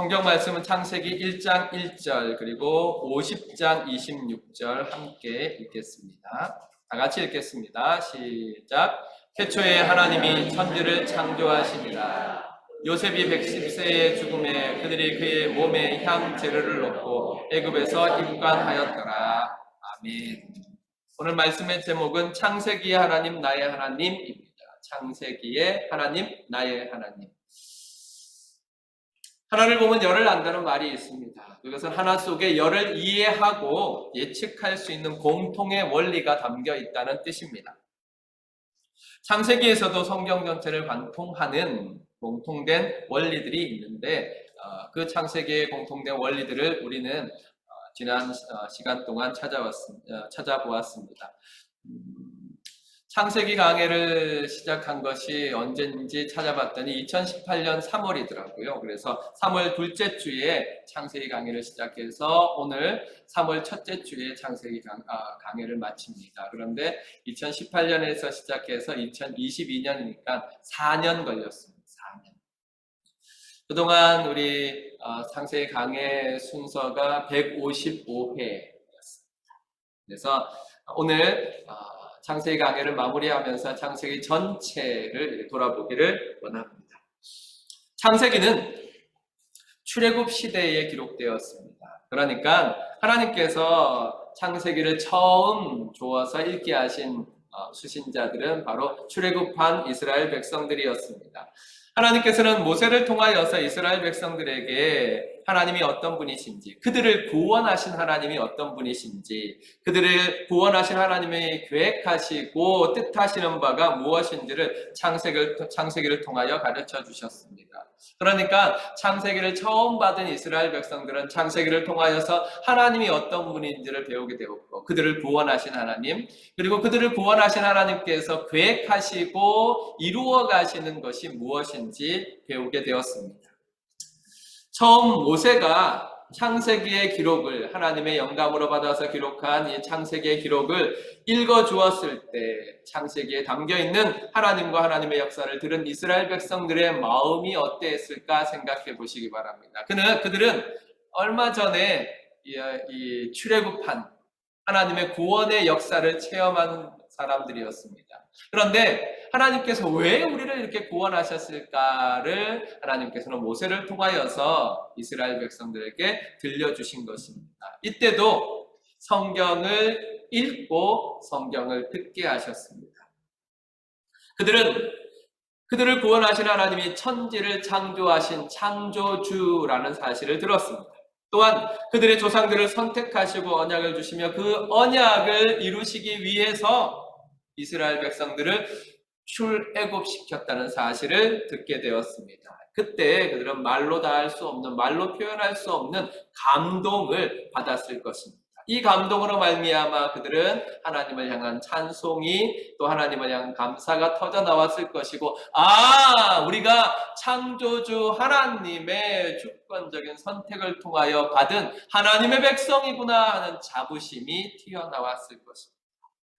성경 말씀은 창세기 1장 1절 그리고 50장 26절 함께 읽겠습니다. 다 같이 읽겠습니다. 시작. 태초에 하나님이 천지를 창조하시니라. 요셉이 110세의 죽음에 그들이 그의 몸에 향 재료를 넣고 애굽에서 입관하였더라. 아멘. 오늘 말씀의 제목은 창세기의 하나님 나의 하나님입니다. 창세기의 하나님 나의 하나님. 하나를 보면 열을 안다는 말이 있습니다. 그것은 하나 속에 열을 이해하고 예측할 수 있는 공통의 원리가 담겨 있다는 뜻입니다. 창세기에서도 성경 전체를 관통하는 공통된 원리들이 있는데 그 창세기의 공통된 원리들을 우리는 지난 시간 동안 찾아보았습니다. 창세기 강해를 시작한 것이 언제인지 찾아봤더니 2018년 3월이더라고요. 그래서 3월 둘째 주에 창세기 강해를 시작해서 오늘 3월 첫째 주에 창세기 강해를 마칩니다. 그런데 2018년에서 시작해서 2022년이니까 4년 걸렸습니다. 4년. 그동안 우리 창세기 강해 순서가 155회였습니다. 그래서 오늘 창세기 강해를 마무리하면서 창세기 전체를 돌아보기를 원합니다. 창세기는 출애굽 시대에 기록되었습니다. 그러니까 하나님께서 창세기를 처음 주어서 읽게 하신 수신자들은 바로 출애굽한 이스라엘 백성들이었습니다. 하나님께서는 모세를 통하여서 이스라엘 백성들에게 하나님이 어떤 분이신지, 그들을 구원하신 하나님이 어떤 분이신지, 그들을 구원하신 하나님의 계획하시고 뜻하시는 바가 무엇인지를 창세기를 통하여 가르쳐 주셨습니다. 그러니까 창세기를 처음 받은 이스라엘 백성들은 창세기를 통하여서 하나님이 어떤 분인지를 배우게 되었고, 그들을 구원하신 하나님, 그리고 그들을 구원하신 하나님께서 계획하시고 이루어 가시는 것이 무엇인지 배우게 되었습니다. 처음 모세가 창세기의 기록을 하나님의 영감으로 받아서 기록한 이 창세기의 기록을 읽어주었을 때 창세기에 담겨있는 하나님과 하나님의 역사를 들은 이스라엘 백성들의 마음이 어땠을까 생각해 보시기 바랍니다. 그들은 얼마 전에 이 출애굽한 하나님의 구원의 역사를 체험한 사람들이었습니다. 그런데 하나님께서 왜 우리를 이렇게 구원하셨을까를 하나님께서는 모세를 통하여서 이스라엘 백성들에게 들려주신 것입니다. 이때도 성경을 읽고 성경을 듣게 하셨습니다. 그들을 구원하신 하나님이 천지를 창조하신 창조주라는 사실을 들었습니다. 또한 그들의 조상들을 선택하시고 언약을 주시며 그 언약을 이루시기 위해서 이스라엘 백성들을 출애굽시켰다는 사실을 듣게 되었습니다. 그때 그들은 말로 다 할 수 없는, 말로 표현할 수 없는 감동을 받았을 것입니다. 이 감동으로 말미암아 그들은 하나님을 향한 찬송이 또 하나님을 향한 감사가 터져 나왔을 것이고, 우리가 창조주 하나님의 주권적인 선택을 통하여 받은 하나님의 백성이구나 하는 자부심이 튀어나왔을 것입니다.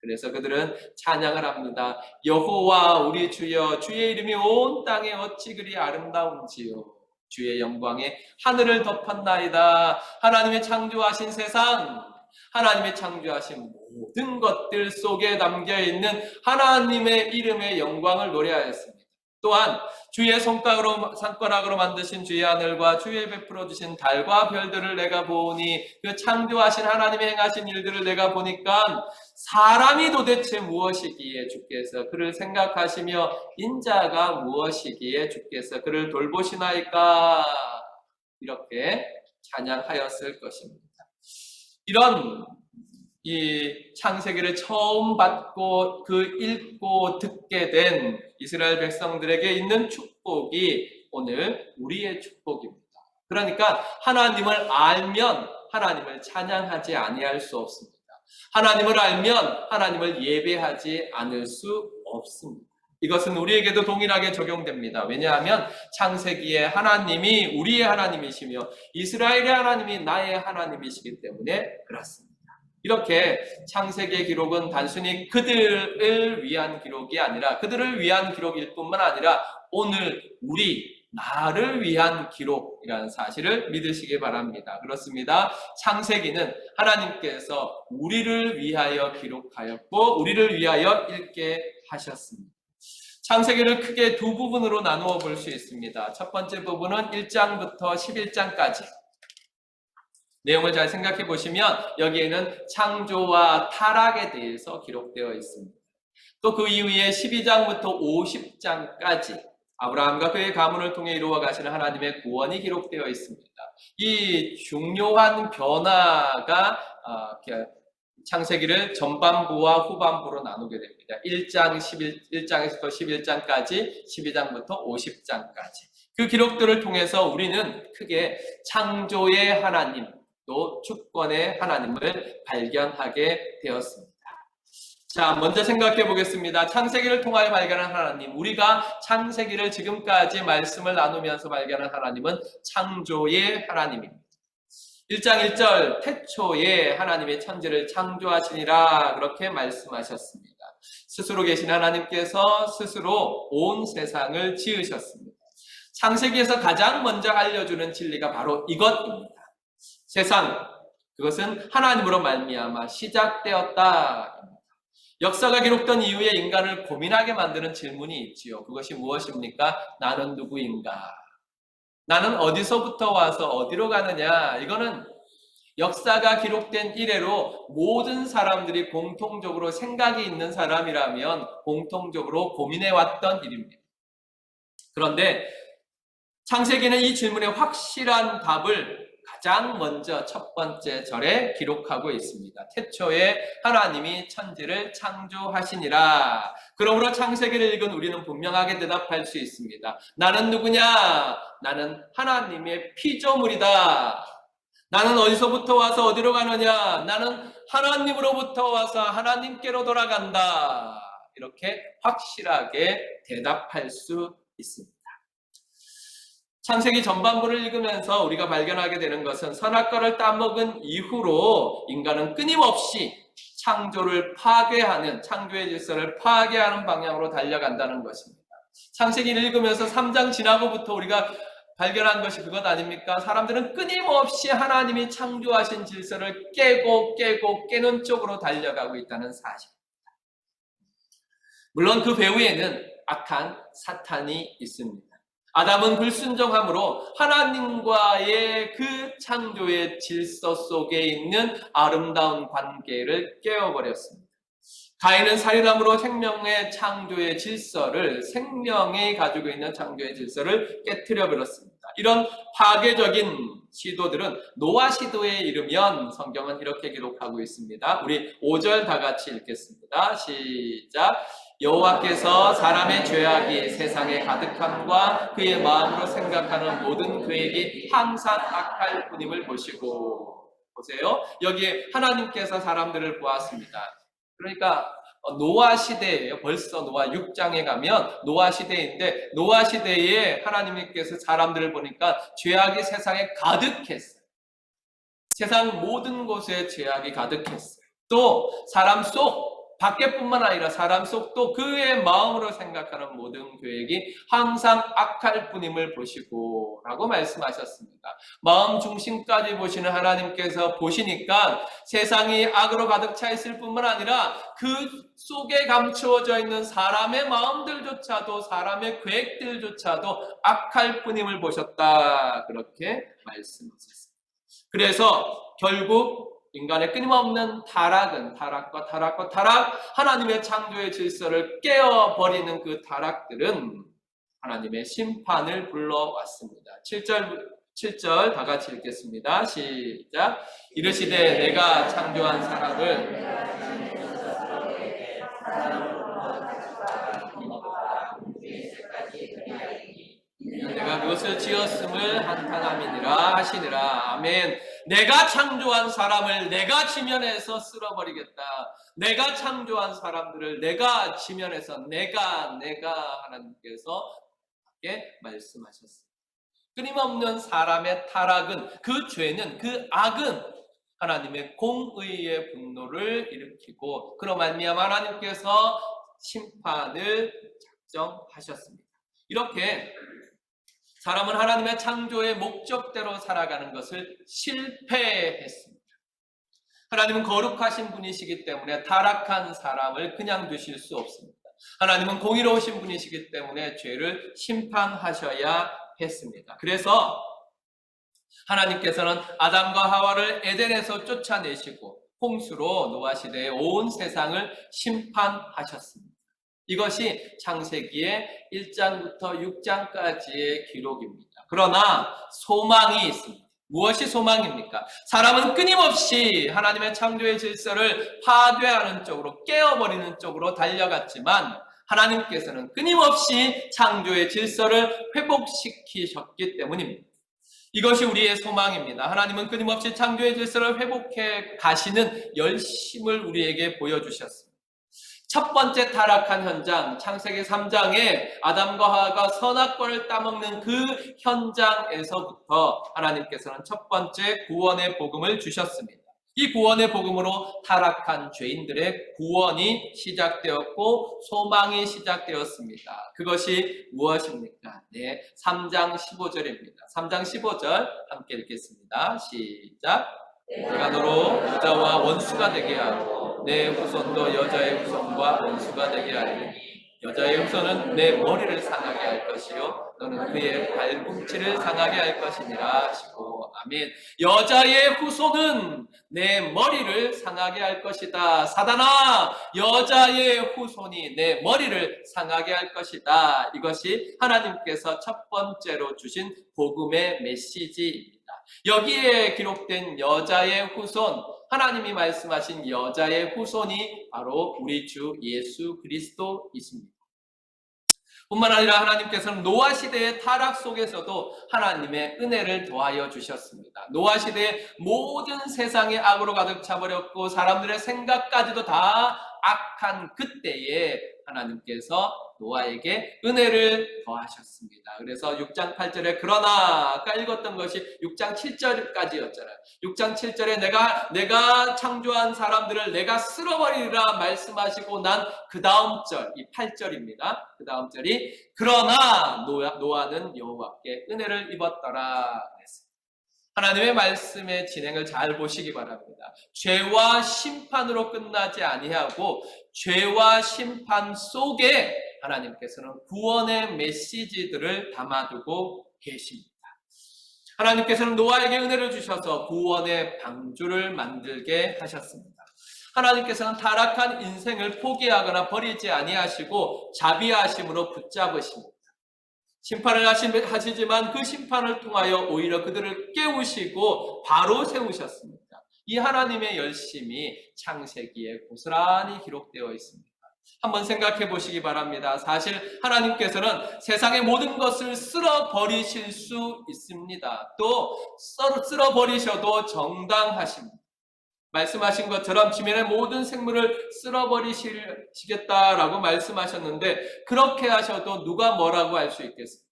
그래서 그들은 찬양을 합니다. 여호와 우리 주여, 주의 이름이 온 땅에 어찌 그리 아름다운지요. 주의 영광에 하늘을 덮었나이다. 하나님의 창조하신 세상, 하나님의 창조하신 모든 것들 속에 담겨있는 하나님의 이름의 영광을 노래하였습니다. 또한 주의 손가락으로 만드신 주의 하늘과 주의 베풀어 주신 달과 별들을 내가 보니, 그 창조하신 하나님의 행하신 일들을 내가 보니까 사람이 도대체 무엇이기에 주께서 그를 생각하시며 인자가 무엇이기에 주께서 그를 돌보시나이까. 이렇게 찬양하였을 것입니다. 이런 이 창세기를 처음 받고 읽고 듣게 된 이스라엘 백성들에게 있는 축복이 오늘 우리의 축복입니다. 그러니까 하나님을 알면 하나님을 찬양하지 아니할 수 없습니다. 하나님을 알면 하나님을 예배하지 않을 수 없습니다. 이것은 우리에게도 동일하게 적용됩니다. 왜냐하면 창세기의 하나님이 우리의 하나님이시며 이스라엘의 하나님이 나의 하나님이시기 때문에 그렇습니다. 이렇게 창세기의 기록은 단순히 그들을 위한 기록이 아니라, 그들을 위한 기록일 뿐만 아니라 오늘 우리 나를 위한 기록이라는 사실을 믿으시기 바랍니다. 그렇습니다. 창세기는 하나님께서 우리를 위하여 기록하였고 우리를 위하여 읽게 하셨습니다. 창세기를 크게 두 부분으로 나누어 볼 수 있습니다. 첫 번째 부분은 1장부터 11장까지. 내용을 잘 생각해 보시면 여기에는 창조와 타락에 대해서 기록되어 있습니다. 또 그 이후에 12장부터 50장까지 아브라함과 그의 가문을 통해 이루어 가시는 하나님의 구원이 기록되어 있습니다. 이 중요한 변화가 창세기를 전반부와 후반부로 나누게 됩니다. 1장에서부터 11장까지, 12장부터 50장까지. 그 기록들을 통해서 우리는 크게 창조의 하나님, 또 주권의 하나님을 발견하게 되었습니다. 자, 먼저 생각해 보겠습니다. 창세기를 통하여 발견한 하나님, 우리가 창세기를 지금까지 말씀을 나누면서 발견한 하나님은 창조의 하나님입니다. 1장 1절 태초에 하나님의 천지를 창조하시니라 그렇게 말씀하셨습니다. 스스로 계신 하나님께서 스스로 온 세상을 지으셨습니다. 창세기에서 가장 먼저 알려주는 진리가 바로 이것입니다. 세상, 그것은 하나님으로 말미암아 시작되었다. 역사가 기록된 이후에 인간을 고민하게 만드는 질문이 있지요. 그것이 무엇입니까? 나는 누구인가? 나는 어디서부터 와서 어디로 가느냐? 이거는 역사가 기록된 이래로 모든 사람들이 공통적으로 생각이 있는 사람이라면 공통적으로 고민해왔던 일입니다. 그런데 창세기는 이 질문에 확실한 답을 가장 먼저 첫 번째 절에 기록하고 있습니다. 태초에 하나님이 천지를 창조하시니라. 그러므로 창세기를 읽은 우리는 분명하게 대답할 수 있습니다. 나는 누구냐? 나는 하나님의 피조물이다. 나는 어디서부터 와서 어디로 가느냐? 나는 하나님으로부터 와서 하나님께로 돌아간다. 이렇게 확실하게 대답할 수 있습니다. 창세기 전반부를 읽으면서 우리가 발견하게 되는 것은 선악과를 따먹은 이후로 인간은 끊임없이 창조를 파괴하는, 창조의 질서를 파괴하는 방향으로 달려간다는 것입니다. 창세기를 읽으면서 3장 지나고부터 우리가 발견한 것이 그것 아닙니까? 사람들은 끊임없이 하나님이 창조하신 질서를 깨는 쪽으로 달려가고 있다는 사실입니다. 물론 그 배후에는 악한 사탄이 있습니다. 아담은 불순종함으로 하나님과의 그 창조의 질서 속에 있는 아름다운 관계를 깨어버렸습니다. 가인은 살인함으로 생명의 창조의 질서를, 생명이 가지고 있는 창조의 질서를 깨트려 버렸습니다. 이런 파괴적인 시도들은 노아 시도에 이르면 성경은 이렇게 기록하고 있습니다. 우리 5절 다 같이 읽겠습니다. 시작. 여호와께서 사람의 죄악이 세상에 가득함과 그의 마음으로 생각하는 모든 계획이 항상 악할 뿐임을 보시고. 보세요. 여기에 하나님께서 사람들을 보았습니다. 그러니까 노아 시대예요. 벌써 노아 6장에 가면 노아 시대인데 노아 시대에 하나님께서 사람들을 보니까 죄악이 세상에 가득했어요. 세상 모든 곳에 죄악이 가득했어요. 또 사람 속 밖에뿐만 아니라 사람 속도 그의 마음으로 생각하는 모든 계획이 항상 악할 뿐임을 보시고 라고 말씀하셨습니다. 마음 중심까지 보시는 하나님께서 보시니까 세상이 악으로 가득 차 있을 뿐만 아니라 그 속에 감추어져 있는 사람의 마음들조차도, 사람의 계획들조차도 악할 뿐임을 보셨다. 그렇게 말씀하셨습니다. 그래서 결국 인간의 끊임없는 타락은 타락, 하나님의 창조의 질서를 깨어버리는 그 타락들은 하나님의 심판을 불러왔습니다. 7절 다 같이 읽겠습니다. 시작. 이르시되 내가 창조한 사람을 내가 그것을 지었음을 한탄함이니라 하시니라. 아멘. 내가 창조한 사람을 내가 지면에서 쓸어버리겠다. 내가 창조한 사람들을 내가 지면에서 내가 하나님께서 말씀하셨습니다. 끊임없는 사람의 타락은, 그 죄는, 그 악은 하나님의 공의의 분노를 일으키고 그로 말미암아 하나님께서 심판을 작정하셨습니다. 이렇게 사람은 하나님의 창조의 목적대로 살아가는 것을 실패했습니다. 하나님은 거룩하신 분이시기 때문에 타락한 사람을 그냥 두실 수 없습니다. 하나님은 공의로우신 분이시기 때문에 죄를 심판하셔야 했습니다. 그래서 하나님께서는 아담과 하와를 에덴에서 쫓아내시고 홍수로 노아 시대의 온 세상을 심판하셨습니다. 이것이 창세기의 1장부터 6장까지의 기록입니다. 그러나 소망이 있습니다. 무엇이 소망입니까? 사람은 끊임없이 하나님의 창조의 질서를 파괴하는 쪽으로, 깨어버리는 쪽으로 달려갔지만 하나님께서는 끊임없이 창조의 질서를 회복시키셨기 때문입니다. 이것이 우리의 소망입니다. 하나님은 끊임없이 창조의 질서를 회복해 가시는 열심을 우리에게 보여주셨습니다. 첫 번째 타락한 현장, 창세기 3장에 아담과 하와가 선악과를 따먹는 그 현장에서부터 하나님께서는 첫 번째 구원의 복음을 주셨습니다. 이 구원의 복음으로 타락한 죄인들의 구원이 시작되었고 소망이 시작되었습니다. 그것이 무엇입니까? 네, 3장 15절입니다. 3장 15절 함께 읽겠습니다. 시작. 내가 너로 여자와 원수가 되게 하고 내 후손도 여자의 후손과 원수가 되게 하리니 여자의 후손은 내 머리를 상하게 할 것이요 너는 그의 발꿈치를 상하게 할 것이니라 하시고 아멘. 여자의 후손은 내 머리를 상하게 할 것이다. 사단아, 여자의 후손이 내 머리를 상하게 할 것이다. 이것이 하나님께서 첫 번째로 주신 복음의 메시지입니다. 여기에 기록된 여자의 후손, 하나님이 말씀하신 여자의 후손이 바로 우리 주 예수 그리스도이십니다. 뿐만 아니라 하나님께서는 노아 시대의 타락 속에서도 하나님의 은혜를 더하여 주셨습니다. 노아 시대의 모든 세상의 악으로 가득 차버렸고 사람들의 생각까지도 다 악한 그때에 하나님께서 노아에게 은혜를 더하셨습니다. 그래서 6장 8절에 그러나 아까 읽었던 것이 6장 7절까지였잖아요. 6장 7절에 내가 창조한 사람들을 내가 쓸어버리리라 말씀하시고 난 그 다음 절, 이 8절입니다. 그 다음 절이 그러나 노아는 여호와께 은혜를 입었더라 그랬습니다. 하나님의 말씀의 진행을 잘 보시기 바랍니다. 죄와 심판으로 끝나지 아니하고 죄와 심판 속에 하나님께서는 구원의 메시지들을 담아두고 계십니다. 하나님께서는 노아에게 은혜를 주셔서 구원의 방주를 만들게 하셨습니다. 하나님께서는 타락한 인생을 포기하거나 버리지 아니하시고 자비하심으로 붙잡으십니다. 심판을 하시지만 그 심판을 통하여 오히려 그들을 깨우시고 바로 세우셨습니다. 이 하나님의 열심이 창세기에 고스란히 기록되어 있습니다. 한번 생각해 보시기 바랍니다. 사실 하나님께서는 세상의 모든 것을 쓸어버리실 수 있습니다. 또 쓸어버리셔도 정당하십니다. 말씀하신 것처럼 지면의 모든 생물을 쓸어버리시겠다라고 말씀하셨는데 그렇게 하셔도 누가 뭐라고 할 수 있겠습니까?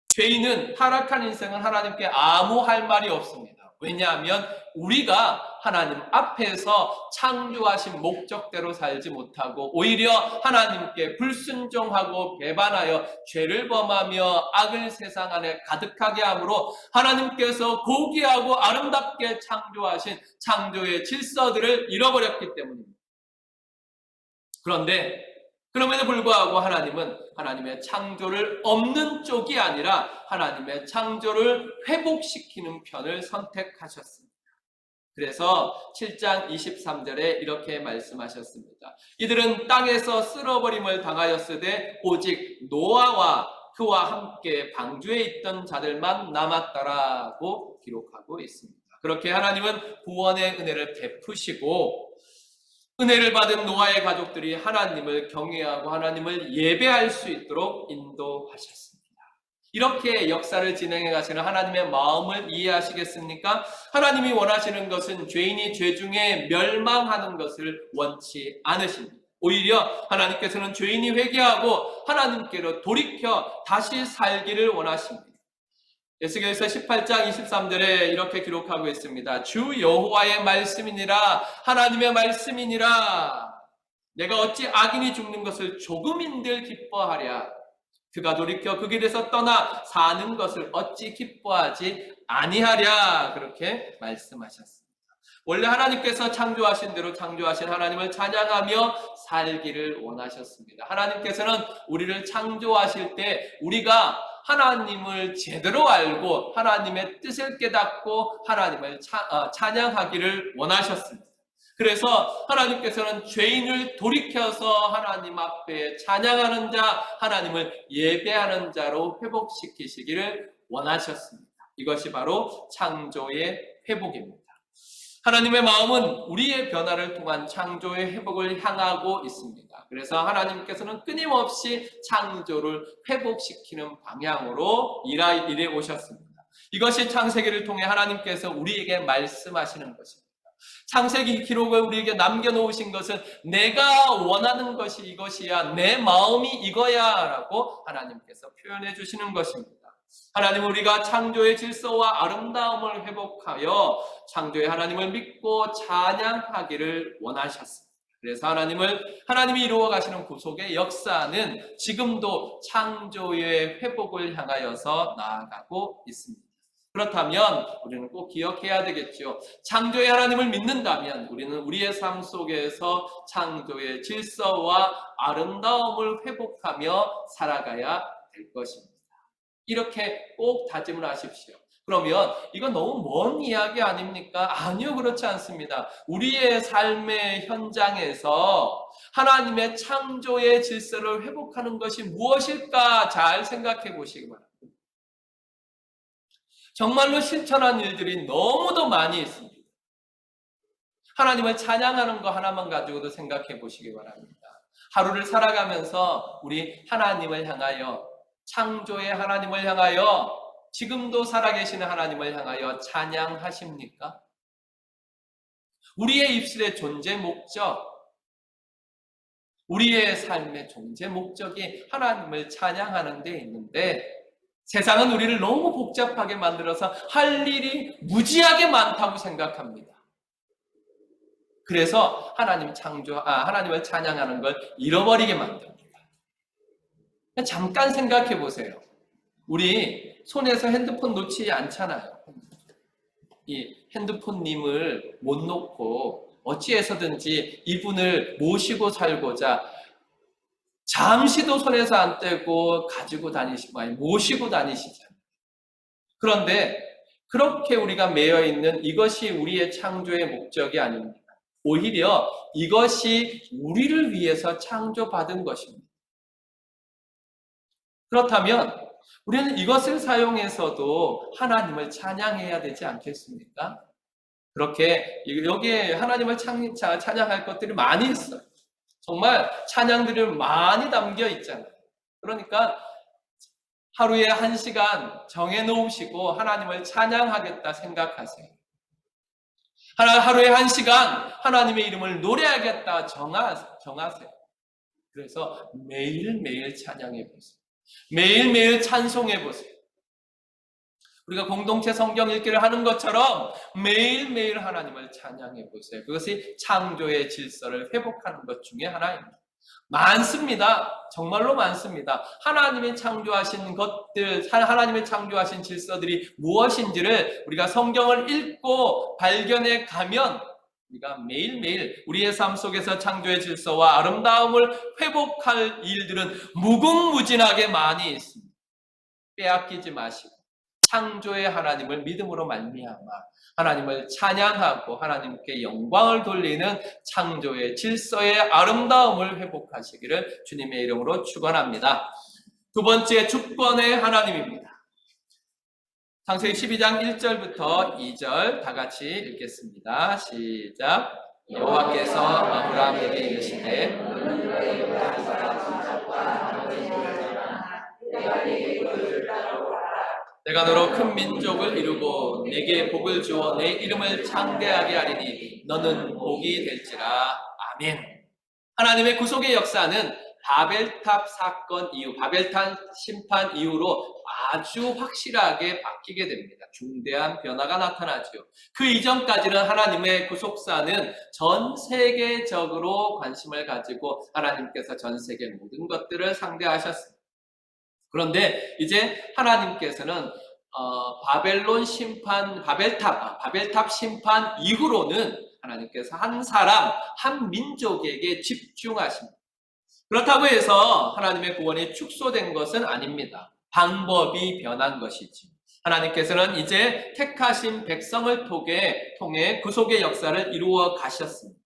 죄인은 타락한 인생은 하나님께 아무 할 말이 없습니다. 왜냐하면 우리가 하나님 앞에서 창조하신 목적대로 살지 못하고 오히려 하나님께 불순종하고 배반하여 죄를 범하며 악을 세상 안에 가득하게 함으로 하나님께서 고귀하고 아름답게 창조하신 창조의 질서들을 잃어버렸기 때문입니다. 그런데 그럼에도 불구하고 하나님은 하나님의 창조를 없는 쪽이 아니라 하나님의 창조를 회복시키는 편을 선택하셨습니다. 그래서 7장 23절에 이렇게 말씀하셨습니다. 이들은 땅에서 쓸어버림을 당하였으되 오직 노아와 그와 함께 방주에 있던 자들만 남았더라고 기록하고 있습니다. 그렇게 하나님은 구원의 은혜를 베푸시고 은혜를 받은 노아의 가족들이 하나님을 경외하고 하나님을 예배할 수 있도록 인도하셨습니다. 이렇게 역사를 진행해 가시는 하나님의 마음을 이해하시겠습니까? 하나님이 원하시는 것은 죄인이 죄 중에 멸망하는 것을 원치 않으십니다. 오히려 하나님께서는 죄인이 회개하고 하나님께로 돌이켜 다시 살기를 원하십니다. 에스겔서 18장 23절에 이렇게 기록하고 있습니다. 주 여호와의 말씀이니라 하나님의 말씀이니라 내가 어찌 악인이 죽는 것을 조금인들 기뻐하랴 그가 돌이켜 그 길에서 떠나 사는 것을 어찌 기뻐하지 아니하랴. 그렇게 말씀하셨습니다. 원래 하나님께서 창조하신 대로 창조하신 하나님을 찬양하며 살기를 원하셨습니다. 하나님께서는 우리를 창조하실 때 우리가 하나님을 제대로 알고 하나님의 뜻을 깨닫고 하나님을 찬양하기를 원하셨습니다. 그래서 하나님께서는 죄인을 돌이켜서 하나님 앞에 찬양하는 자, 하나님을 예배하는 자로 회복시키시기를 원하셨습니다. 이것이 바로 창조의 회복입니다. 하나님의 마음은 우리의 변화를 통한 창조의 회복을 향하고 있습니다. 그래서 하나님께서는 끊임없이 창조를 회복시키는 방향으로 일해 오셨습니다. 이것이 창세기를 통해 하나님께서 우리에게 말씀하시는 것입니다. 창세기 기록을 우리에게 남겨놓으신 것은 내가 원하는 것이 이것이야, 내 마음이 이거야 라고 하나님께서 표현해 주시는 것입니다. 하나님은 우리가 창조의 질서와 아름다움을 회복하여 창조의 하나님을 믿고 찬양하기를 원하셨습니다. 그래서 하나님이 이루어 가시는 구속의 역사는 지금도 창조의 회복을 향하여서 나아가고 있습니다. 그렇다면 우리는 꼭 기억해야 되겠죠. 창조의 하나님을 믿는다면 우리는 우리의 삶 속에서 창조의 질서와 아름다움을 회복하며 살아가야 될 것입니다. 이렇게 꼭 다짐을 하십시오. 그러면 이건 너무 먼 이야기 아닙니까? 아니요, 그렇지 않습니다. 우리의 삶의 현장에서 하나님의 창조의 질서를 회복하는 것이 무엇일까 잘 생각해 보시기 바랍니다. 정말로 실천한 일들이 너무도 많이 있습니다. 하나님을 찬양하는 거 하나만 가지고도 생각해 보시기 바랍니다. 하루를 살아가면서 우리 하나님을 향하여, 창조의 하나님을 향하여, 지금도 살아계시는 하나님을 향하여 찬양하십니까? 우리의 입술의 존재 목적, 우리의 삶의 존재 목적이 하나님을 찬양하는 데 있는데 세상은 우리를 너무 복잡하게 만들어서 할 일이 무지하게 많다고 생각합니다. 그래서 하나님을 찬양하는 걸 잃어버리게 만듭니다. 잠깐 생각해 보세요. 우리 손에서 핸드폰 놓지 않잖아요. 이 핸드폰님을 못 놓고 어찌해서든지 이분을 모시고 살고자 잠시도 손에서 안 떼고 가지고 다니시고 모시고 다니시잖아요. 그런데 그렇게 우리가 매여 있는 이것이 우리의 창조의 목적이 아닙니다. 오히려 이것이 우리를 위해서 창조받은 것입니다. 그렇다면 우리는 이것을 사용해서도 하나님을 찬양해야 되지 않겠습니까? 그렇게 여기에 하나님을 찬양할 것들이 많이 있어요. 정말 찬양들이 많이 담겨 있잖아요. 그러니까 하루에 1시간 정해놓으시고 하나님을 찬양하겠다 생각하세요. 하루에 1시간 하나님의 이름을 노래하겠다 정하세요. 그래서 매일매일 찬양해 보세요. 매일매일 찬송해 보세요. 우리가 공동체 성경 읽기를 하는 것처럼 매일매일 하나님을 찬양해 보세요. 그것이 창조의 질서를 회복하는 것 중에 하나입니다. 많습니다. 정말로 많습니다. 하나님이 창조하신 것들, 하나님이 창조하신 질서들이 무엇인지를 우리가 성경을 읽고 발견해 가면 우리가 매일매일 우리의 삶 속에서 창조의 질서와 아름다움을 회복할 일들은 무궁무진하게 많이 있습니다. 빼앗기지 마시고 창조의 하나님을 믿음으로 말미암아 하나님을 찬양하고 하나님께 영광을 돌리는 창조의 질서의 아름다움을 회복하시기를 주님의 이름으로 축원합니다. 두 번째 주권의 하나님입니다. 창세기 12장 1절부터 2절 다 같이 읽겠습니다. 시작. 여호와께서 아브라함에게 이르시되 내가 너로 큰 민족을 이루고 내게 복을 주어 내 이름을 창대하게 하리니 너는 복이 될지라. 아멘. 하나님의 구속의 역사는 바벨탑 사건 이후, 바벨탑 심판 이후로 아주 확실하게 바뀌게 됩니다. 중대한 변화가 나타나죠. 그 이전까지는 하나님의 구속사는 전 세계적으로 관심을 가지고 하나님께서 전 세계 모든 것들을 상대하셨습니다. 그런데 이제 하나님께서는 바벨론 심판, 바벨탑 심판 이후로는 하나님께서 한 사람, 한 민족에게 집중하십니다. 그렇다고 해서 하나님의 구원이 축소된 것은 아닙니다. 방법이 변한 것이지. 하나님께서는 이제 택하신 백성을 통해 구속의 역사를 이루어 가셨습니다.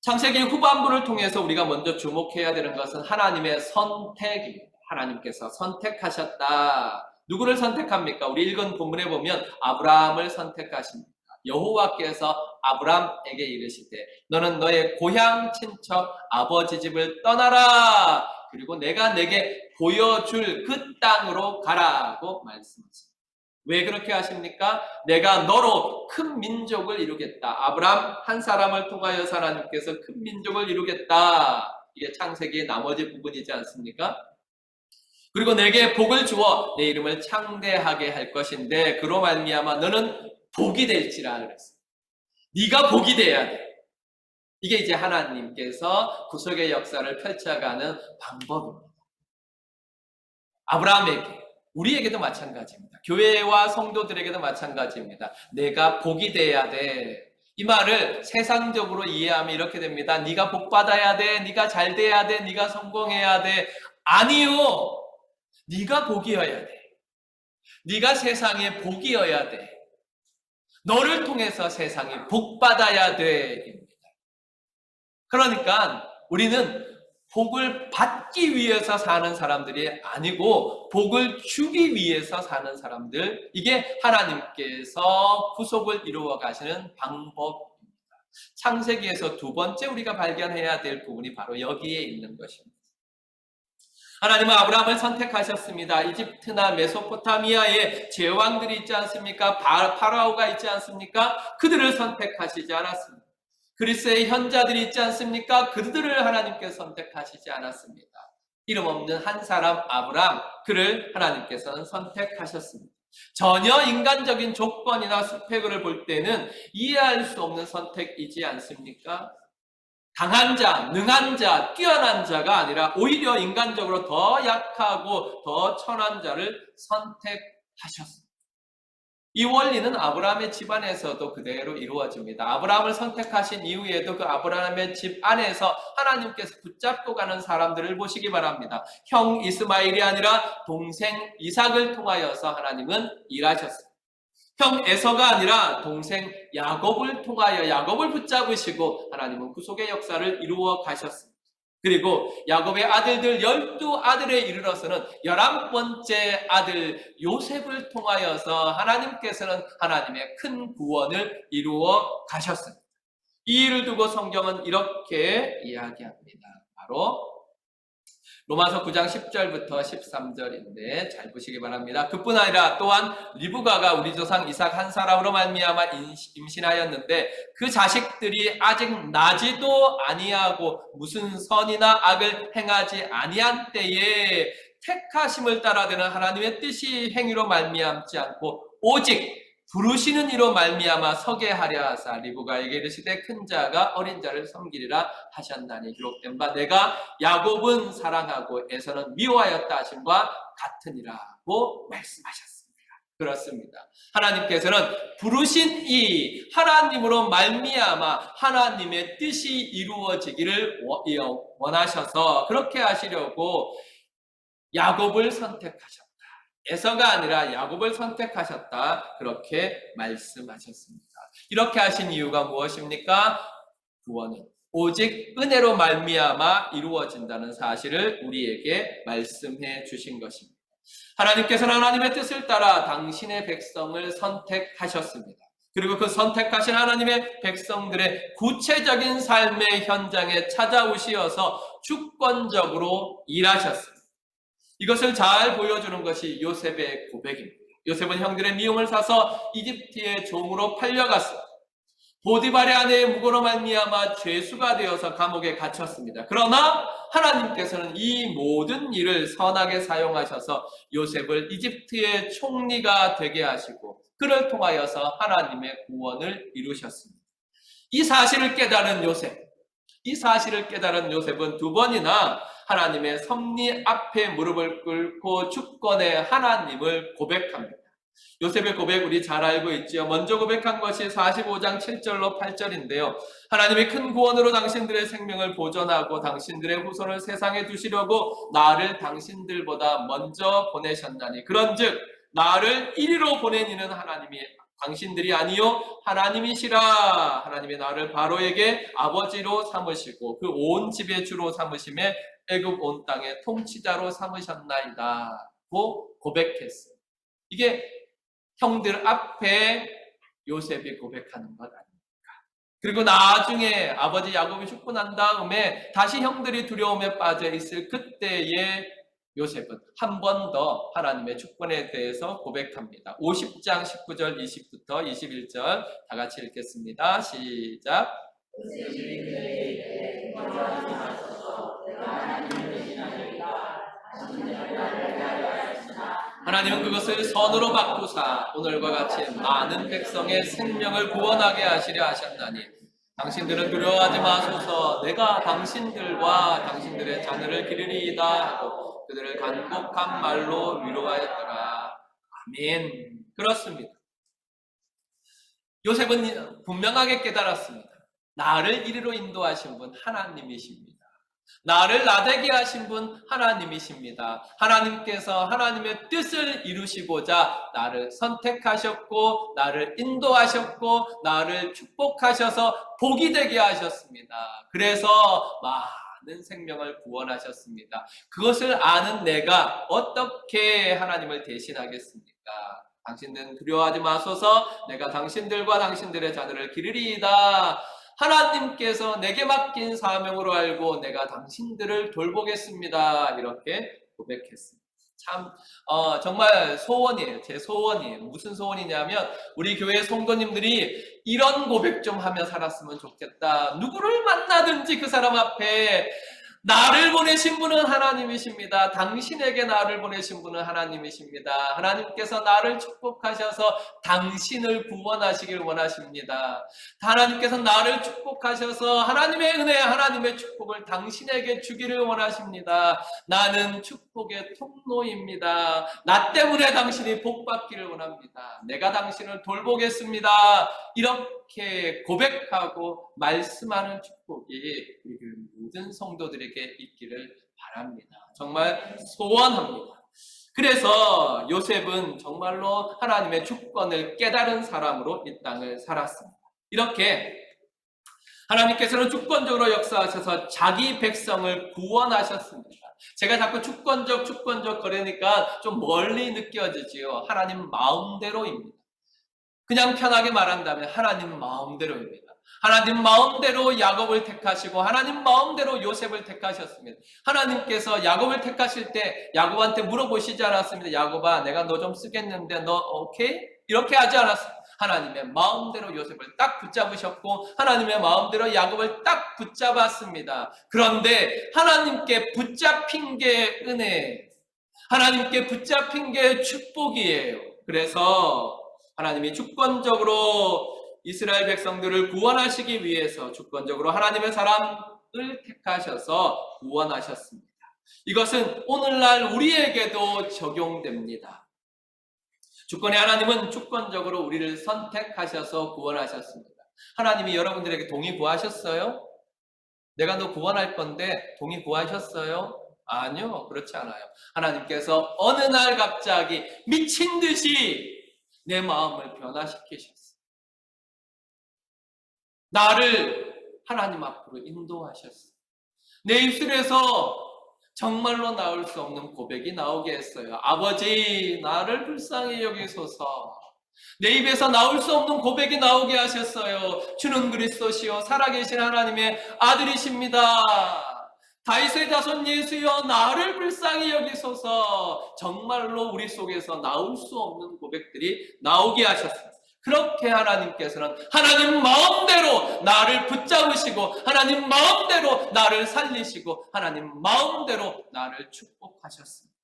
창세기 후반부를 통해서 우리가 먼저 주목해야 되는 것은 하나님의 선택입니다. 하나님께서 선택하셨다. 누구를 선택합니까? 우리 읽은 본문에 보면 아브라함을 선택하십니다. 여호와께서 아브라함에게 이르시되 너는 너의 고향 친척 아버지 집을 떠나라. 그리고 내가 내게 보여줄 그 땅으로 가라고 말씀하십니다. 왜 그렇게 하십니까? 내가 너로 큰 민족을 이루겠다. 아브라함 한 사람을 통하여서 하나님께서 큰 민족을 이루겠다. 이게 창세기의 나머지 부분이지 않습니까? 그리고 내게 복을 주어 내 이름을 창대하게 할 것인데 그로 말미암아 너는 복이 될지라 그랬어요. 네가 복이 돼야 돼. 이게 이제 하나님께서 구속의 역사를 펼쳐가는 방법입니다. 아브라함에게, 우리에게도 마찬가지입니다. 교회와 성도들에게도 마찬가지입니다. 내가 복이 돼야 돼. 이 말을 세상적으로 이해하면 이렇게 됩니다. 네가 복 받아야 돼. 네가 잘 돼야 돼. 네가 성공해야 돼. 아니요. 네가 복이어야 돼. 네가 세상의 복이어야 돼. 너를 통해서 세상이 복 받아야 돼. 그러니까 우리는 복을 받기 위해서 사는 사람들이 아니고 복을 주기 위해서 사는 사람들, 이게 하나님께서 구속을 이루어 가시는 방법입니다. 창세기에서 두 번째 우리가 발견해야 될 부분이 바로 여기에 있는 것입니다. 하나님은 아브라함을 선택하셨습니다. 이집트나 메소포타미아에 제왕들이 있지 않습니까? 파라오가 있지 않습니까? 그들을 선택하시지 않았습니다. 그리스의 현자들이 있지 않습니까? 그들을 하나님께서 선택하시지 않았습니다. 이름 없는 한 사람 아브라함, 그를 하나님께서는 선택하셨습니다. 전혀 인간적인 조건이나 스펙을 볼 때는 이해할 수 없는 선택이지 않습니까? 강한 자, 능한 자, 뛰어난 자가 아니라 오히려 인간적으로 더 약하고 더 천한 자를 선택하셨습니다. 이 원리는 아브라함의 집안에서도 그대로 이루어집니다. 아브라함을 선택하신 이후에도 그 아브라함의 집 안에서 하나님께서 붙잡고 가는 사람들을 보시기 바랍니다. 형 이스마엘이 아니라 동생 이삭을 통하여서 하나님은 일하셨습니다. 형 에서가 아니라 동생 야곱을 통하여 야곱을 붙잡으시고 하나님은 구속의 역사를 이루어 가셨습니다. 그리고 야곱의 아들들 12아들에 이르러서는 11번째 아들 요셉을 통하여서 하나님께서는 하나님의 큰 구원을 이루어 가셨습니다. 이 일을 두고 성경은 이렇게 이야기합니다. 바로 로마서 9장 10절부터 13절인데 잘 보시기 바랍니다. 그뿐 아니라 또한 리브가가 우리 조상 이삭 한 사람으로 말미암아 임신하였는데 그 자식들이 아직 나지도 아니하고 무슨 선이나 악을 행하지 아니한 때에 택하심을 따라되는 하나님의 뜻이 행위로 말미암지 않고 오직 부르시는 이로 말미암아 서게 하려 하사 리브가에게 이르시되 큰 자가 어린 자를 섬기리라 하셨나니 기록된 바 내가 야곱은 사랑하고 에서는 미워하였다 하심과 같으니라고 말씀하셨습니다. 그렇습니다. 하나님께서는 부르신 이 하나님으로 말미암아 하나님의 뜻이 이루어지기를 원하셔서 그렇게 하시려고 야곱을 선택하셨다. 에서가 아니라 야곱을 선택하셨다. 그렇게 말씀하셨습니다. 이렇게 하신 이유가 무엇입니까? 구원은 오직 은혜로 말미암아 이루어진다는 사실을 우리에게 말씀해 주신 것입니다. 하나님께서는 하나님의 뜻을 따라 당신의 백성을 선택하셨습니다. 그리고 그 선택하신 하나님의 백성들의 구체적인 삶의 현장에 찾아오시어서 주권적으로 일하셨습니다. 이것을 잘 보여주는 것이 요셉의 고백입니다. 요셉은 형들의 미움을 사서 이집트의 종으로 팔려갔습니다. 보디발의 아내의 무고로 말미암아 죄수가 되어서 감옥에 갇혔습니다. 그러나 하나님께서는 이 모든 일을 선하게 사용하셔서 요셉을 이집트의 총리가 되게 하시고 그를 통하여서 하나님의 구원을 이루셨습니다. 이 사실을 깨달은 요셉은 두 번이나 하나님의 섭리 앞에 무릎을 꿇고 주권의 하나님을 고백합니다. 요셉의 고백 우리 잘 알고 있죠. 먼저 고백한 것이 45장 7절로 8절인데요. 하나님의 큰 구원으로 당신들의 생명을 보존하고 당신들의 후손을 세상에 두시려고 나를 당신들보다 먼저 보내셨나니 그런즉 나를 이리로 보낸 이는 하나님이 당신들이 아니요 하나님이시라. 하나님이 나를 바로에게 아버지로 삼으시고 그 온 집의 주로 삼으심에 애굽 온 땅의 통치자로 삼으셨나이다 고 고백했어요. 이게 형들 앞에 요셉이 고백하는 것 아닙니까? 그리고 나중에 아버지 야곱이 죽고 난 다음에 다시 형들이 두려움에 빠져 있을 그때에 요셉은 한 번 더 하나님의 주권에 대해서 고백합니다. 50장 19절 20부터 21절 다 같이 읽겠습니다. 시작. 하나님은 그것을 선으로 바꾸사 오늘과 같이 많은 백성의 생명을 구원하게 하시려 하셨나니 당신들은 두려워하지 마소서. 내가 당신들과 당신들의 자녀를 기르리이다 하고 그들을 간곡한 말로 위로하였더라. 아멘. 그렇습니다. 요셉은 분명하게 깨달았습니다. 나를 이리로 인도하신 분 하나님이십니다. 나를 나되게 하신 분 하나님이십니다. 하나님께서 하나님의 뜻을 이루시고자 나를 선택하셨고 나를 인도하셨고 나를 축복하셔서 복이 되게 하셨습니다. 그래서 많은 생명을 구원하셨습니다. 그것을 아는 내가 어떻게 하나님을 대신하겠습니까? 당신들은 두려워하지 마소서. 내가 당신들과 당신들의 자녀를 기르리이다. 하나님께서 내게 맡긴 사명으로 알고 내가 당신들을 돌보겠습니다. 이렇게 고백했습니다. 참 정말 소원이에요. 제 소원이에요. 무슨 소원이냐면 우리 교회 성도님들이 이런 고백 좀 하며 살았으면 좋겠다. 누구를 만나든지 그 사람 앞에 나를 보내신 분은 하나님이십니다. 당신에게 나를 보내신 분은 하나님이십니다. 하나님께서 나를 축복하셔서 당신을 구원하시길 원하십니다. 하나님께서 나를 축복하셔서 하나님의 은혜, 하나님의 축복을 당신에게 주기를 원하십니다. 나는 축복의 통로입니다. 나 때문에 당신이 복받기를 원합니다. 내가 당신을 돌보겠습니다. 이렇게 고백하고 말씀하는 축복이 우리 모든 성도들에게 있기를 바랍니다. 정말 소원합니다. 그래서 요셉은 정말로 하나님의 주권을 깨달은 사람으로 이 땅을 살았습니다. 이렇게 하나님께서는 주권적으로 역사하셔서 자기 백성을 구원하셨습니다. 제가 자꾸 주권적 그러니까 좀 멀리 느껴지지요. 하나님 마음대로입니다. 그냥 편하게 말한다면 하나님 마음대로입니다. 하나님 마음대로 야곱을 택하시고 하나님 마음대로 요셉을 택하셨습니다. 하나님께서 야곱을 택하실 때 야곱한테 물어보시지 않았습니다. 야곱아, 내가 너 좀 쓰겠는데 너 오케이? 이렇게 하지 않았습니다. 하나님의 마음대로 요셉을 딱 붙잡으셨고 하나님의 마음대로 야곱을 딱 붙잡았습니다. 그런데 하나님께 붙잡힌 게 은혜, 하나님께 붙잡힌 게 축복이에요. 그래서 하나님이 주권적으로 이스라엘 백성들을 구원하시기 위해서 주권적으로 하나님의 사람을 택하셔서 구원하셨습니다. 이것은 오늘날 우리에게도 적용됩니다. 주권의 하나님은 주권적으로 우리를 선택하셔서 구원하셨습니다. 하나님이 여러분들에게 동의 구하셨어요? 내가 너 구원할 건데 동의 구하셨어요? 아니요, 그렇지 않아요. 하나님께서 어느 날 갑자기 미친 듯이 내 마음을 변화시키셨어요. 나를 하나님 앞으로 인도하셨어요. 내 입술에서 정말로 나올 수 없는 고백이 나오게 했어요. 아버지, 나를 불쌍히 여기소서. 내 입에서 나올 수 없는 고백이 나오게 하셨어요. 주는 그리스도시요 살아계신 하나님의 아들이십니다. 다윗의 자손 예수여, 나를 불쌍히 여기소서. 정말로 우리 속에서 나올 수 없는 고백들이 나오게 하셨어요. 그렇게 하나님께서는 하나님 마음대로 나를 붙잡으시고 하나님 마음대로 나를 살리시고 하나님 마음대로 나를 축복하셨습니다.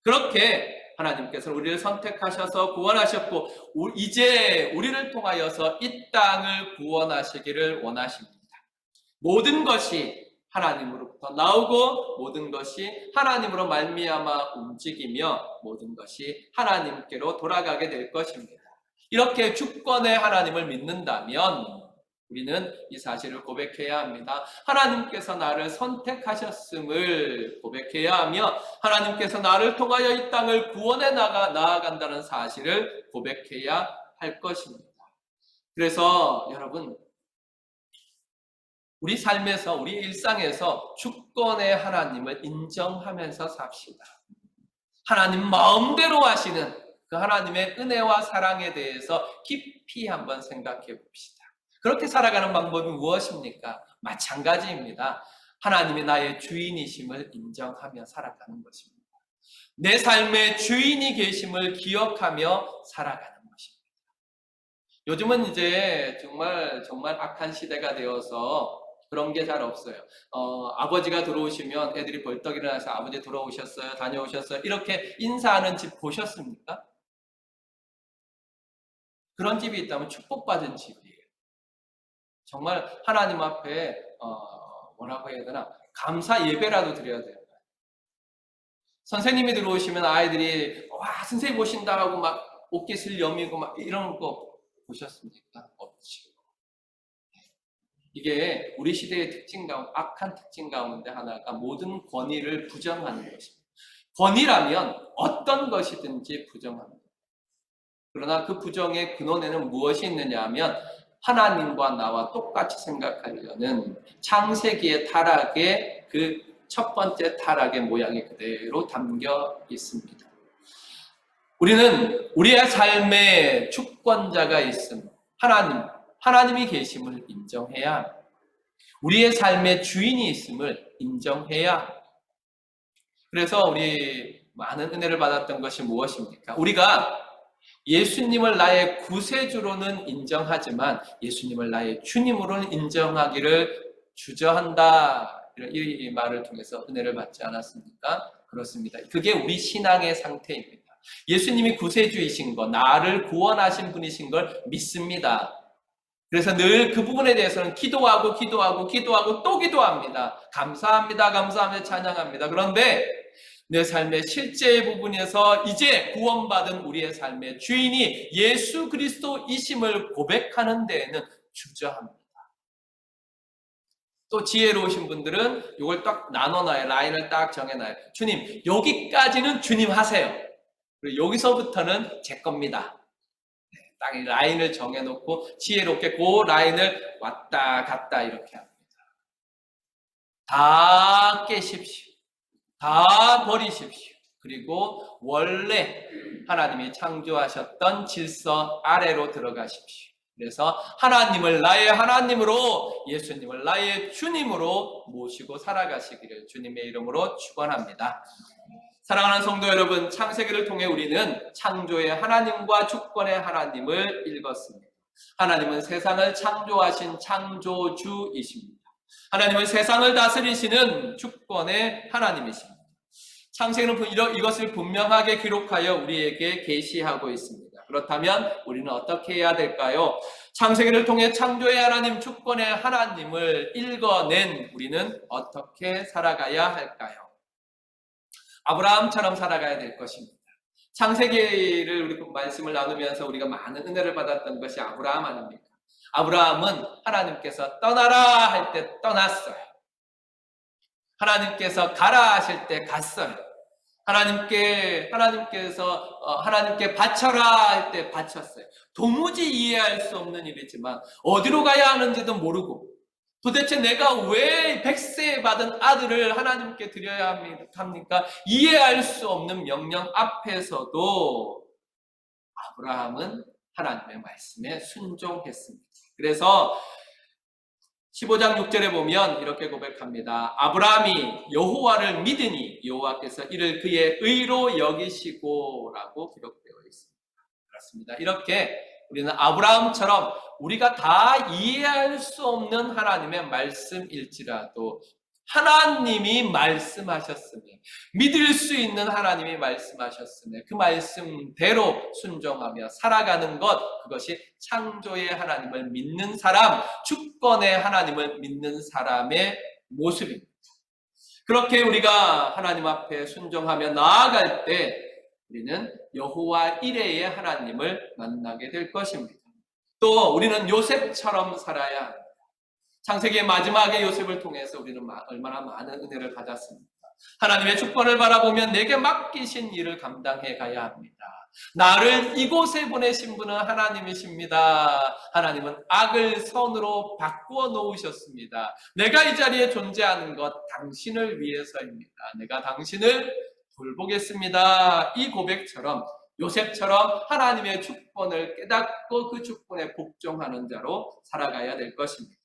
그렇게 하나님께서는 우리를 선택하셔서 구원하셨고 이제 우리를 통하여서 이 땅을 구원하시기를 원하십니다. 모든 것이 하나님으로부터 나오고 모든 것이 하나님으로 말미암아 움직이며 모든 것이 하나님께로 돌아가게 될 것입니다. 이렇게 주권의 하나님을 믿는다면 우리는 이 사실을 고백해야 합니다. 하나님께서 나를 선택하셨음을 고백해야 하며 하나님께서 나를 통하여 이 땅을 구원해 나아간다는 사실을 고백해야 할 것입니다. 그래서 여러분, 우리 삶에서, 우리 일상에서 주권의 하나님을 인정하면서 삽시다. 하나님 마음대로 하시는 그 하나님의 은혜와 사랑에 대해서 깊이 한번 생각해 봅시다. 그렇게 살아가는 방법이 무엇입니까? 마찬가지입니다. 하나님이 나의 주인이심을 인정하며 살아가는 것입니다. 내 삶의 주인이 계심을 기억하며 살아가는 것입니다. 요즘은 이제 정말 악한 시대가 되어서 그런 게 잘 없어요. 아버지가 들어오시면 애들이 벌떡 일어나서 아버지 들어오셨어요? 다녀오셨어요? 이렇게 인사하는 집 보셨습니까? 그런 집이 있다면 축복받은 집이에요. 정말 하나님 앞에 뭐라고 해야 되나, 감사 예배라도 드려야 돼요. 선생님이 들어오시면 아이들이 와 선생님 오신다 하고 막 옷깃을 여미고 막 이런 거 보셨습니까? 없지. 이게 우리 시대의 특징 가운데, 악한 특징 가운데 하나가 모든 권위를 부정하는 것입니다. 권위라면 어떤 것이든지 부정합니다. 그러나 그 부정의 근원에는 무엇이 있느냐 하면 하나님과 나와 똑같이 생각하려는 창세기의 타락의 그 첫 번째 타락의 모양이 그대로 담겨 있습니다. 우리는 우리의 삶의 주권자가 있음, 하나님이 계심을 인정해야 합니다. 우리의 삶의 주인이 있음을 인정해야 합니다. 그래서 우리 많은 은혜를 받았던 것이 무엇입니까? 우리가 예수님을 나의 구세주로는 인정하지만 예수님을 나의 주님으로는 인정하기를 주저한다. 이 말을 통해서 은혜를 받지 않았습니까? 그렇습니다. 그게 우리 신앙의 상태입니다. 예수님이 구세주이신 것, 나를 구원하신 분이신 걸 믿습니다. 그래서 늘 그 부분에 대해서는 기도하고 또 기도합니다. 감사합니다. 찬양합니다. 그런데 내 삶의 실제의 부분에서 이제 구원받은 우리의 삶의 주인이 예수 그리스도이심을 고백하는 데에는 주저합니다. 또 지혜로우신 분들은 이걸 딱 나눠놔요. 라인을 딱 정해놔요. 주님, 여기까지는 주님 하세요. 그리고 여기서부터는 제 겁니다. 딱 라인을 정해놓고 지혜롭게 그 라인을 왔다 갔다 이렇게 합니다. 다 깨십시오. 다 버리십시오. 그리고 원래 하나님이 창조하셨던 질서 아래로 들어가십시오. 그래서 하나님을 나의 하나님으로, 예수님을 나의 주님으로 모시고 살아가시기를 주님의 이름으로 축원합니다. 사랑하는 성도 여러분, 창세기를 통해 우리는 창조의 하나님과 주권의 하나님을 읽었습니다. 하나님은 세상을 창조하신 창조주이십니다. 하나님은 세상을 다스리시는 주권의 하나님이십니다. 창세기는 이것을 분명하게 기록하여 우리에게 계시하고 있습니다. 그렇다면 우리는 어떻게 해야 될까요? 창세기를 통해 창조의 하나님, 주권의 하나님을 읽어낸 우리는 어떻게 살아가야 할까요? 아브라함처럼 살아가야 될 것입니다. 창세기를 우리 말씀을 나누면서 우리가 많은 은혜를 받았던 것이 아브라함 아닙니까? 아브라함은 하나님께서 떠나라 할 때 떠났어요. 하나님께서 가라 하실 때 갔어요. 하나님께서 하나님께 바쳐라 할 때 바쳤어요. 도무지 이해할 수 없는 일이지만 어디로 가야 하는지도 모르고 도대체 내가 왜 100세 받은 아들을 하나님께 드려야 합니까? 이해할 수 없는 명령 앞에서도 아브라함은 하나님의 말씀에 순종했습니다. 그래서 15장 6절에 보면 이렇게 고백합니다. 아브라함이 여호와를 믿으니 여호와께서 이를 그의 의로 여기시고 라고 기록되어 있습니다. 그렇습니다. 이렇게 우리는 아브라함처럼 우리가 다 이해할 수 없는 하나님의 말씀일지라도 하나님이 말씀하셨으니, 믿을 수 있는 하나님이 말씀하셨으니 그 말씀대로 순종하며 살아가는 것, 그것이 창조의 하나님을 믿는 사람, 주권의 하나님을 믿는 사람의 모습입니다. 그렇게 우리가 하나님 앞에 순종하며 나아갈 때 우리는 여호와 이레의 하나님을 만나게 될 것입니다. 또 우리는 요셉처럼 살아야 합니다. 창세기의 마지막에 요셉을 통해서 우리는 얼마나 많은 은혜를 받았습니까? 하나님의 주권을 바라보면 내게 맡기신 일을 감당해 가야 합니다. 나를 이곳에 보내신 분은 하나님이십니다. 하나님은 악을 선으로 바꾸어 놓으셨습니다. 내가 이 자리에 존재하는 것 당신을 위해서입니다. 내가 당신을 돌보겠습니다. 이 고백처럼 요셉처럼 하나님의 주권을 깨닫고 그 주권에 복종하는 자로 살아가야 될 것입니다.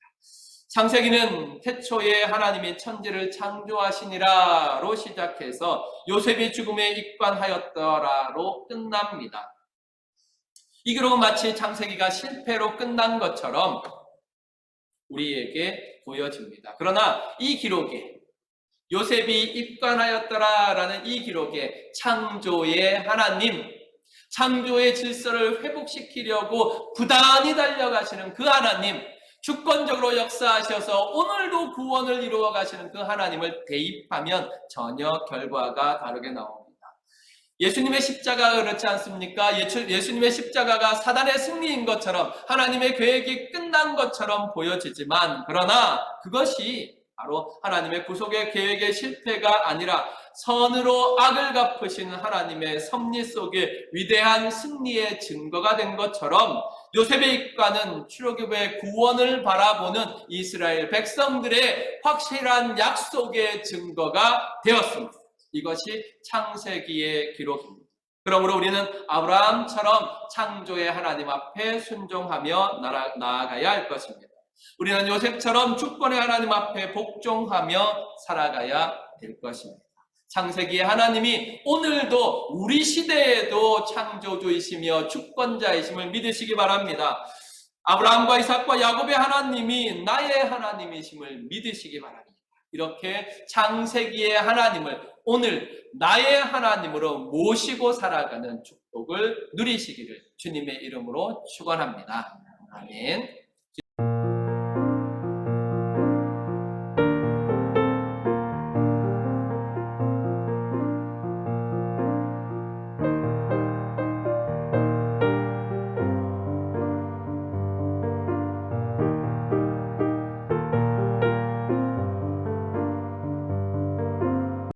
창세기는 태초에 하나님이 천지를 창조하시니라로 시작해서 요셉이 죽음에 입관하였더라로 끝납니다. 이 기록은 마치 창세기가 실패로 끝난 것처럼 우리에게 보여집니다. 그러나 이 기록에 요셉이 입관하였더라라는 이 기록에 창조의 하나님, 창조의 질서를 회복시키려고 부단히 달려가시는 그 하나님, 주권적으로 역사하셔서 오늘도 구원을 이루어 가시는 그 하나님을 대입하면 전혀 결과가 다르게 나옵니다. 예수님의 십자가가 그렇지 않습니까? 예수님의 십자가가 사단의 승리인 것처럼 하나님의 계획이 끝난 것처럼 보여지지만 그러나 그것이 바로 하나님의 구속의 계획의 실패가 아니라 선으로 악을 갚으시는 하나님의 섭리 속에 위대한 승리의 증거가 된 것처럼 요셉의 입관은 출애굽의 구원을 바라보는 이스라엘 백성들의 확실한 약속의 증거가 되었습니다. 이것이 창세기의 기록입니다. 그러므로 우리는 아브라함처럼 창조의 하나님 앞에 순종하며 나아가야 할 것입니다. 우리는 요셉처럼 주권의 하나님 앞에 복종하며 살아가야 될 것입니다. 창세기의 하나님이 오늘도 우리 시대에도 창조주이시며 주권자이심을 믿으시기 바랍니다. 아브라함과 이삭과 야곱의 하나님이 나의 하나님이심을 믿으시기 바랍니다. 이렇게 창세기의 하나님을 오늘 나의 하나님으로 모시고 살아가는 축복을 누리시기를 주님의 이름으로 축원합니다. 아멘.